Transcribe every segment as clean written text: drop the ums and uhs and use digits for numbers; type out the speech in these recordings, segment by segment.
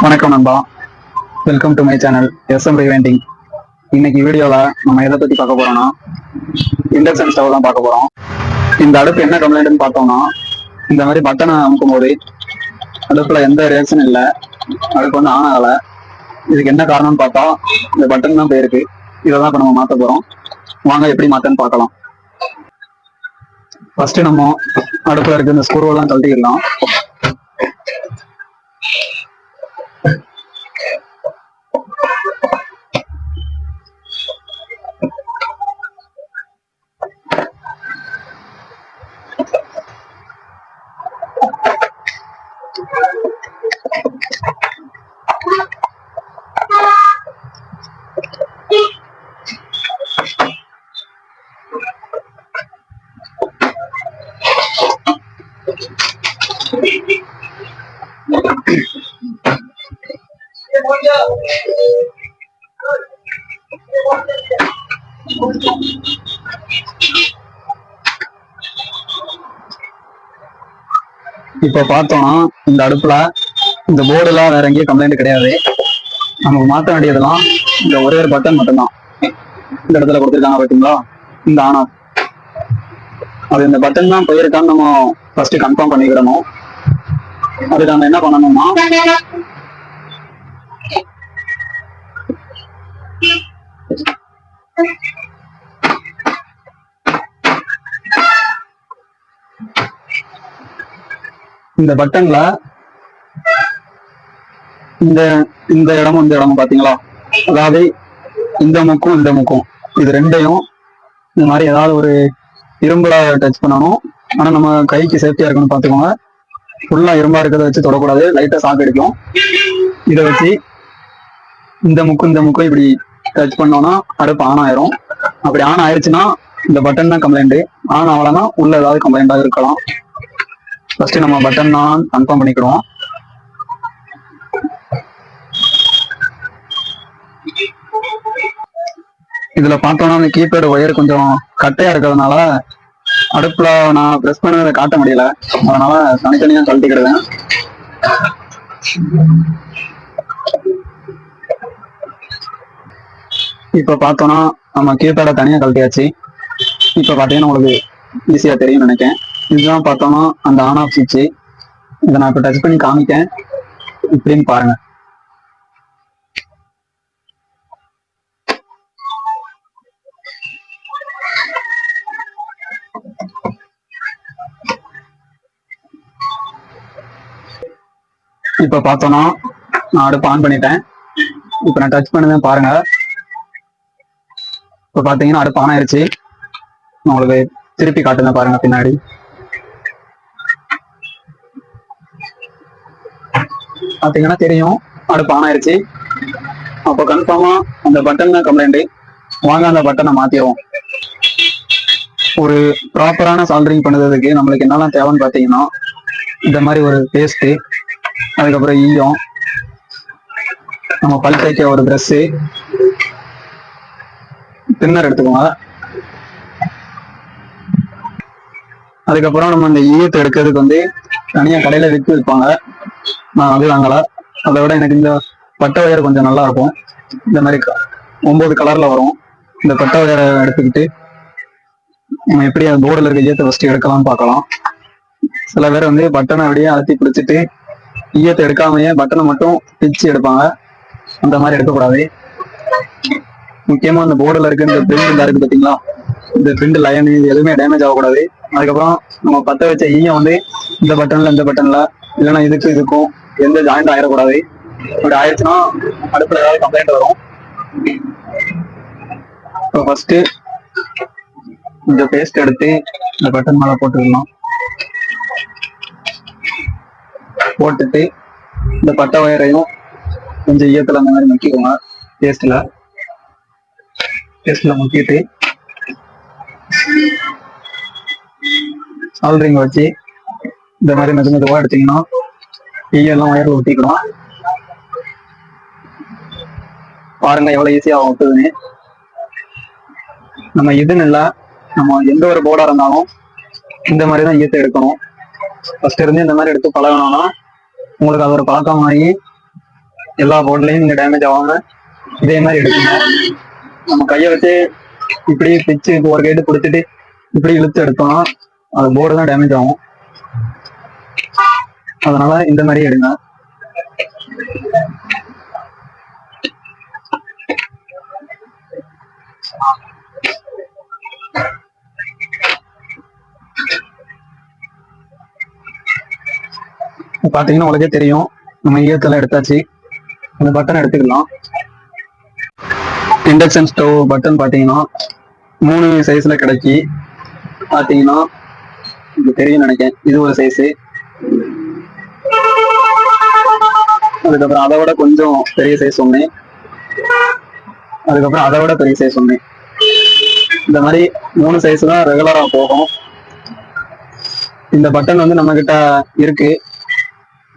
வணக்கம் நண்பா, welcome to my channel SM rewinding. இன்னைக்கு வீடியோல நம்ம எதை பத்தி பார்க்க போறோம்னா இண்டக்ஷன் ஸ்டவ் தான் பார்க்க போறோம். இந்த அடுப்பு என்ன கம்ப்ளைண்ட்னு பார்த்தோம்னா, இந்த மாதிரி பட்டனை அமுக்கும் போது அடுப்புல எந்த ரியாக்ஷன் இல்லை, அடுப்பு வந்து ஆன் ஆகலை. இதுக்கு என்ன காரணம்னு பார்த்தா இந்த பட்டன் தான் போயிருக்கு. இதை தான் இப்போ நம்ம மாற்ற போறோம். வாங்க எப்படி மாத்தன்னு பார்க்கலாம். ஃபர்ஸ்ட் நம்ம அடுப்புல இருக்க இந்த ஸ்க்ரூவெல்லாம் கழட்டிடலாம். இப்ப பார்த்தோம்னா இந்த அடுப்புல இந்த போர்டு எல்லாம் வேற எங்கேயும் கம்ப்ளைண்ட் கிடையாது. நமக்கு மாற்ற வேண்டியதெல்லாம் இந்த ஒரே ஒரு பட்டன் மட்டும்தான். இந்த இடத்துல கொடுத்துருக்காங்க பார்த்தீங்களா, இந்த ஆன் ஆஃப். அது இந்த பட்டன் தான் போயிருக்கான்னு நம்ம ஃபர்ஸ்ட் கன்ஃபார்ம் பண்ணிக்கிடணும். அதுக்கு நம்ம என்ன பண்ணணும்னா, இந்த பட்டன்ல இந்த இந்த இடமும் பாத்தீங்களா, அதாவது இந்த முக்கும் இது ரெண்டையும் இந்த மாதிரி ஏதாவது ஒரு இரும்புல டச் பண்ணணும். ஆனா நம்ம கைக்கு சேஃப்டியா இருக்கணும் பாத்துக்கோங்க. ஃபுல்லா இரும்பா இருக்கிறத வச்சு தொடக்கூடாது, லைட்டா ஷாக் அடிக்கும். இதை வச்சு இந்த முக்கும் இப்படி டச் பண்ணோம்னா அடுப்பு ஆன் ஆயிரும். அப்படி ஆன் ஆயிடுச்சுன்னா இந்த பட்டன் தான் கம்ப்ளைண்ட். ஆன் ஆகலன்னா உள்ள ஏதாவது கம்ப்ளைண்டா இருக்கலாம். ஃபர்ஸ்ட் நம்ம பட்டன் தான் கன்ஃபார்ம் பண்ணிக்கிறோம். இதுல பார்த்தோம்னா அந்த கீபேட் ஒயர் கொஞ்சம் கட்டையா இருக்கிறதுனால அடுப்புல நான் பிரஸ் பண்ணதை காட்ட முடியல. அதனால தனித்தனியா கழட்டிக்கிடுவேன். இப்ப பார்த்தோம்னா நம்ம கீபேட தனியா கழட்டியாச்சு. இப்ப பாத்தீங்கன்னா உங்களுக்கு ஈஸியா தெரியும் நினைக்கிறேன். இதுதான் பார்த்தோம்னா அந்த ஆன் ஆஃப் சுவிட்ச். இதை நான் இப்ப டச் பண்ணி காமிக்கேன், இப்படின்னு பாருங்க. இப்ப பார்த்தோம்னா நான் அடுப்பு ஆன் பண்ணிட்டேன். இப்ப நான் டச் பண்ணுவேன் பாருங்க. இப்ப பாத்தீங்கன்னா அடுப்பு ஆன் ஆயிடுச்சு. உங்களுக்கு திருப்பி காட்டுங்க பாருங்க பின்னாடி. பாத்தீங்கன்னா தெரியும் அடுப்பு ஆன் ஆயிடுச்சு. அப்போ கன்ஃபார்மா அந்த பட்டன் தான் கம்ப்ளைண்ட். வாங்க அந்த பட்டனை மாத்திடுவோம். ஒரு ப்ராப்பரான சால்டரிங் பண்ணுறதுக்கு நம்மளுக்கு என்னெல்லாம் தேவைன்னு பார்த்தீங்கன்னா, இந்த மாதிரி ஒரு பேஸ்ட்டு, அதுக்கப்புறம் ஈயம், நம்ம பல் தேய்க்க ஒரு ப்ரஷ்ஷு, தின்னர் எடுத்துக்கோங்க. அதுக்கப்புறம் நம்ம இந்த ஈயத்தை எடுக்கிறதுக்கு வந்து தனியாக கடையில் விற்பாங்க. நான் அது வாங்கலை. அதை விட எனக்கு இந்த பட்டை வயர் கொஞ்சம் நல்லா இருக்கும். இந்த மாதிரி 9 கலர்ல வரும். இந்த பட்டை வயரை எடுத்துக்கிட்டு நம்ம எப்படி அந்த போர்டில் இருக்க ஈயத்தை ஃபர்ஸ்ட் எடுக்கலாம்னு பார்க்கலாம். சில பேர் வந்து பட்டனை அப்படியே அழுத்தி பிடிச்சிட்டு ஈயத்தை எடுக்காமையே பட்டனை மட்டும் பிச்சு எடுப்பாங்க. அந்த மாதிரி எடுக்கக்கூடாது. முக்கியமா அந்த போர்டில் இருக்க இந்த பிரிண்ட் இருக்கு பார்த்தீங்களா, இந்த பிரிண்ட் லைன் இது எதுவுமே டேமேஜ் ஆகக்கூடாது. அதுக்கப்புறம் நம்ம பற்ற வச்ச ஈயம் வந்து இந்த பட்டன்ல இல்லைன்னா இதுக்கும் எந்த ஜாயிண்ட் ஆயிடக்கூடாது. அப்படி ஆயிடுச்சுன்னா அடுப்புல ஏதாவது கம்ப்ளைண்ட் வரும். இப்போ ஃபர்ஸ்ட் இந்த பேஸ்ட் எடுத்து இந்த பட்டன் மேல போட்டுக்கலாம். போட்டுட்டு இந்த பட்டை வயரையும் கொஞ்சம் ஈயத்துல அந்த மாதிரி முக்கிக்கோங்க. பேஸ்ட்ல முக்கிட்டு சால்டரிங் வச்சு இந்த மாதிரி மெதுவா எடுத்தீங்கன்னா ஈயெல்லாம் வயர்ல ஊத்திக்கலாம். பாருங்க எவ்வளவு ஈஸியா ஒட்டுதுன்னு. நம்ம இதுன்னு இல்லை, நம்ம எந்த ஒரு போர்டா இருந்தாலும் இந்த மாதிரி தான் ஈயத்தை எடுக்கணும். ஃபர்ஸ்ட் இருந்து இந்த மாதிரி எடுத்து பழகணும்னா உங்களுக்கு அது ஒரு பழக்கம் ஆகி எல்லா போர்ட்லயும் நீங்க டேமேஜ் ஆகாம இதே மாதிரி எடுக்கணும். நம்ம கையை வச்சு இப்படி பிச்சு ஒரு கேட்டு கொடுத்துட்டு இப்படி இழுத்து எடுத்தோம்னா அது போர்டு தான் டேமேஜ் ஆகும். அதனால இந்த மாதிரி எடுங்க. பாத்தீங்கன்னா உங்களுக்கே தெரியும், நம்ம ஈயத்தெல்லாம் எடுத்தாச்சு. அந்த பட்டன் எடுத்துக்கலாம். இண்டக்ஷன் ஸ்டவ் பட்டன் பாத்தீங்கன்னா 3 சைஸ்ல கிடைக்கி. பாத்தீங்கன்னா இது தெரியும் நினைக்கிறேன், இது ஒரு சைஸு. அதுக்கப்புறம் அதை விட கொஞ்சம் பெரிய சைஸ் ஒண்ணு, அதுக்கப்புறம் அதை விட பெரிய சைஸ் ஒண்ணு. இந்த மாதிரி 3 சைஸ் தான் ரெகுலரா போகும். இந்த பட்டன் வந்து நம்ம கிட்ட இருக்கு.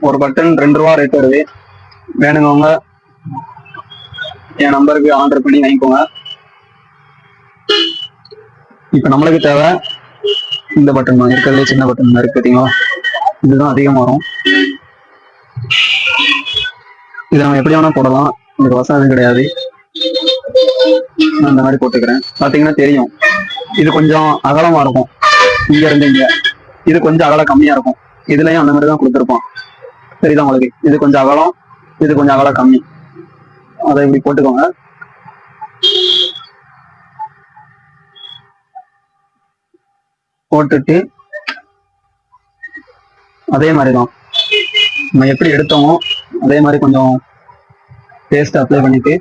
ஒரு பட்டன் 2 ரூபா ரேட் வருது. வேணுங்கவங்க என் நம்பருக்கு ஆர்டர் பண்ணி வாங்கிக்கோங்க. இப்ப நம்மளுக்கு தேவை இந்த பட்டன் தான். இருக்கிறதுலே சின்ன பட்டன் தான் இருக்கு பார்த்தீங்களா, இதுதான் அதிகமாக வரும். இதை நம்ம எப்படி வேணா போடலாம், உங்களுக்கு வசதி கிடையாது. நான் இந்த மாதிரி போட்டுக்கிறேன். பாத்தீங்கன்னா தெரியும், இது கொஞ்சம் அகலமா இருக்கும். இங்க இருந்து இங்க இது கொஞ்சம் அகலம் கம்மியா இருக்கும். இதுலயும் அந்த மாதிரி தான் கொடுத்துருப்போம். சரிதான் உங்களுக்கு, இது கொஞ்சம் அகலம், இது கொஞ்சம் அகலம் கம்மி. அதை இப்படி போட்டுக்கோங்க. போட்டுட்டு அதே மாதிரிதான் நம்ம எப்படி எடுத்தோமோ அதே மாதிரி கொஞ்சம் பேஸ்ட் அப்ளை பண்ணிட்டு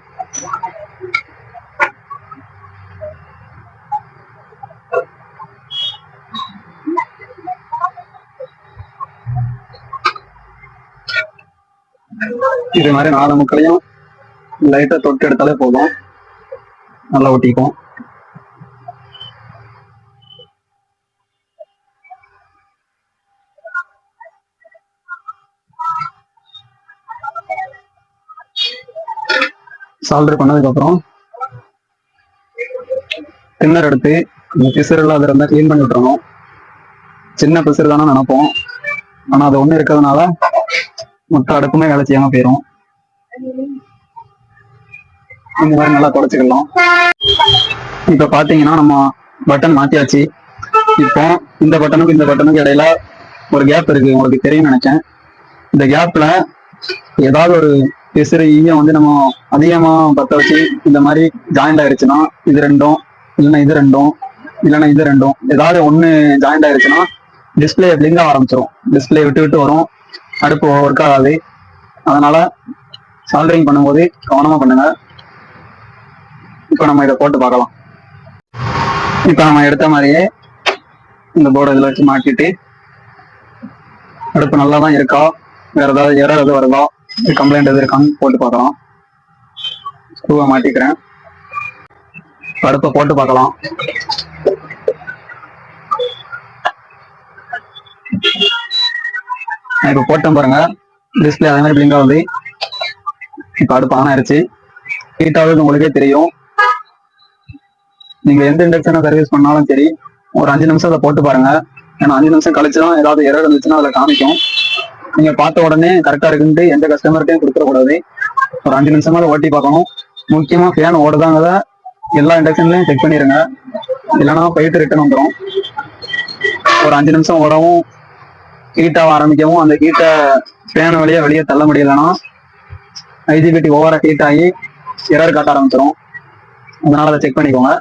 இது மாதிரி 4 முக்களையும் லைட்டா தொட்டு எடுத்தாலே போதும், நல்லா ஒட்டிக்கும். சால்டர் பண்ணதுக்கு அப்புறம் தின்னர் எடுத்து இந்த பிசுறு எல்லாம் இருந்தா கிளீன் பண்ணி விட்டுறணும். சின்ன பிசுறு தானே நினைப்போம், ஆனா அது ஒண்ணு இருக்கிறதுனால மொத்த அடுப்புமே வேலை செய்யாம போயிடும். இந்த மாதிரி நல்லா தொடச்சிக்கலாம். இப்ப பாத்தீங்கன்னா நம்ம பட்டன் மாத்தியாச்சு. இப்போ இந்த பட்டனுக்கு இந்த பட்டனுக்கு இடையில ஒரு கேப் இருக்கு, உங்களுக்கு தெரியும் நினைச்சேன். இந்த கேப்ல ஏதாவது ஒரு பிசுறு ஈயம் வந்து நம்ம அதிகமா பத்த வச்சு இந்த மாதிரி ஜாயிண்ட் ஆயிடுச்சுன்னா, இது ரெண்டும் இல்லைன்னா இது ரெண்டும் இல்லைன்னா இது ரெண்டும் ஏதாவது ஒண்ணு ஜாயிண்ட் ஆயிடுச்சுன்னா டிஸ்பிளே பிளிங்க ஆரம்பிச்சிடும். டிஸ்பிளே விட்டு விட்டு வரும், அடுப்பு ஒர்க் ஆகாது. அதனால சால்டரிங் பண்ணும்போது கவனமா பண்ணுங்க. இப்போ நம்ம இதை போட்டு பார்க்கலாம். இப்போ நம்ம எடுத்த மாதிரியே இந்த போர்டு இதில் வச்சு மாட்டிட்டு அடுப்பு நல்லா தான் இருக்கா, வேற ஏதாவது எரர் எது வருதா, கம்ப்ளைண்ட் எது இருக்கான்னு போட்டு பார்க்கலாம். ஸ்க்ரூவை மாட்டிக்கிறேன், அடுப்பை போட்டு பார்க்கலாம். நான் இப்போ போட்டேன் பாருங்க, டிஸ்பிளே அதே மாதிரி பிளிங்க் ஆகுது. இப்போ அடுப்பு ஆன் ஆயிடுச்சு. ஹீட் ஆகுது உங்களுக்கே தெரியும். நீங்க எந்த இண்டக்ஷனை சர்வீஸ் பண்ணாலும் சரி, ஒரு 5 நிமிஷம் அதை போட்டு பாருங்க. ஏன்னா 5 நிமிஷம் கழிச்சுதான் ஏதாவது எரர் இருந்துச்சுன்னா அதில் காமிக்கும். நீங்க பார்த்த உடனே கரெக்டா இருக்குன்ட்டு எந்த கஸ்டமர்கிட்டையும் கொடுத்துடக்கூடாது. ஒரு 5 நிமிஷமா ஓட்டி பார்க்கணும். முக்கியமா ஃபேன் ஓடுதாங்கிறத எல்லா இண்டக்ஷன்லயும் செக் பண்ணிருங்க, இல்லைன்னா போயிட்டு ரிட்டர்ன் வந்துடும். ஒரு 5 நிமிஷம் ஓடவும் ஹீட்டாக ஆரம்பிக்கவும் அந்த ஹீட்டை ஃபேன் வழியா வெளியே தள்ள முடியலன்னா ஐஜிபிடி ஓவரா ஹீட் ஆகி எரர் காட்ட ஆரம்பிச்சிடும். அதனால அதை செக் பண்ணிக்கோங்க.